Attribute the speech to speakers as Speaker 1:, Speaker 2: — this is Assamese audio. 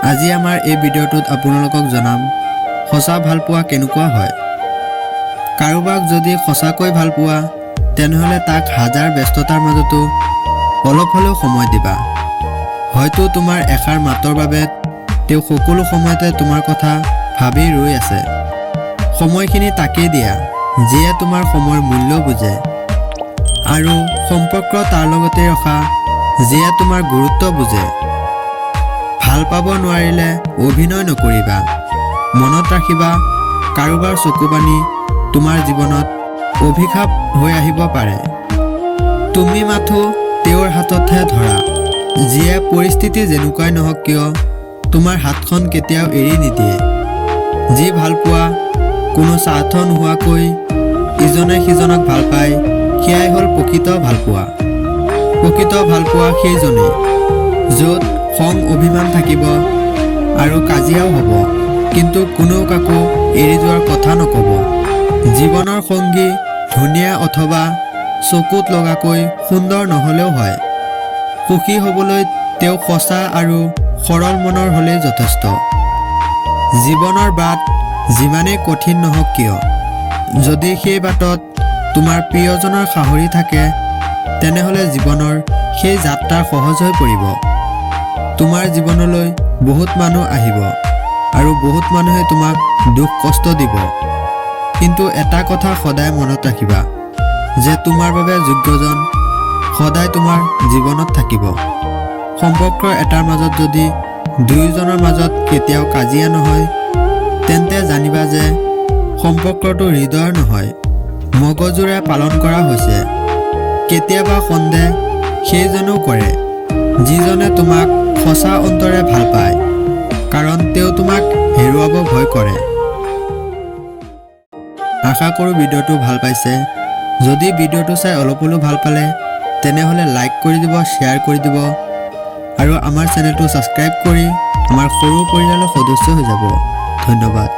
Speaker 1: আজি আমাৰ এই ভিডিঅ'টোত আপোনালোকক জনাম সঁচা ভালপোৱা কেনেকুৱা হয়। কাৰোবাক যদি সঁচাকৈ ভাল পোৱা তেনেহ'লে তাক হাজাৰ ব্যস্ততাৰ মাজতো অলপ হ'লেও সময় দিবা। হয়তো তোমাৰ এষাৰ মাতৰ বাবে তেওঁ সকলো সময়তে তোমাৰ কথা ভাবি ৰৈ আছে। সময়খিনি তাকেই দিয়া যিয়ে তোমাৰ সময়ৰ মূল্য বুজে, আৰু সম্পৰ্ক তাৰ লগতে ৰখা যিয়ে তোমাৰ গুৰুত্ব বুজে। ভাল পাব নোৱাৰিলে অভিনয় নকৰিবা। মনত ৰাখিবা, কাৰোবাৰ চকু পানী তোমাৰ জীৱনত অভিশাপ হৈ আহিব পাৰে। তুমি মাথো তেওঁৰ হাততহে ধৰা, যিয়ে পৰিস্থিতি যেনেকুৱাই নহওক কিয় তোমাৰ হাতখন কেতিয়াও এৰি নিদিয়ে। যি ভাল পোৱা কোনো স্বাৰ্থ নোহোৱাকৈ ইজনে সিজনক ভাল পায়, সেয়াই হ'ল প্ৰকৃত ভালপোৱা। প্ৰকৃত ভালপোৱা সেইজনেই য'ত খং অভিমান থাকিব আৰু কাজিয়াও হ'ব, কিন্তু কোনেও কাকো এৰি যোৱাৰ কথা নক'ব। জীৱনৰ সংগী ধুনীয়া অথবা চকুত লগাকৈ সুন্দৰ নহ'লেও হয়, সুখী হ'বলৈ তেওঁ সঁচা আৰু সৰল মনৰ হ'লেই যথেষ্ট। জীৱনৰ বাট যিমানেই কঠিন নহওক কিয়, যদি সেই বাটত তোমাৰ প্ৰিয়জনৰ সাহৰী থাকে তেনেহ'লে জীৱনৰ সেই যাত্ৰা সহজ হৈ পৰিব। তোমাৰ জীৱনলৈ বহুত মানুহ আহিব আৰু বহুত মানুহে তোমাক দুখ কষ্ট দিব, কিন্তু এটা কথা সদায় মনত ৰাখিবা যে তোমাৰ বাবে যোগ্যজন সদায় তোমাৰ জীৱনত থাকিব। সম্পৰ্ক এটাৰ মাজত যদি দুয়োজনৰ মাজত কেতিয়াও কাজিয়া নহয়, তেন্তে জানিবা যে সম্পৰ্কটো হৃদয়ৰ নহয়, মগজুৰে পালন কৰা হৈছে। কেতিয়াবা সন্দেহ সেইজনেও কৰে যিজনে তোমাক সঁচা অন্তৰে ভাল পায়, কাৰণ তেওঁ তোমাক হেৰুৱাব ভয় কৰে। আশা কৰোঁ ভিডিঅ'টো ভাল পাইছে। যদি ভিডিঅ'টো চাই অলপ হ'লেও ভাল পালে তেনেহ'লে লাইক কৰি দিব, শ্বেয়াৰ কৰি দিব, আৰু আমাৰ চেনেলটো ছাবস্ক্ৰাইব কৰি আমাৰ সৰু পৰিয়ালৰ সদস্য হৈ যাব। ধন্যবাদ।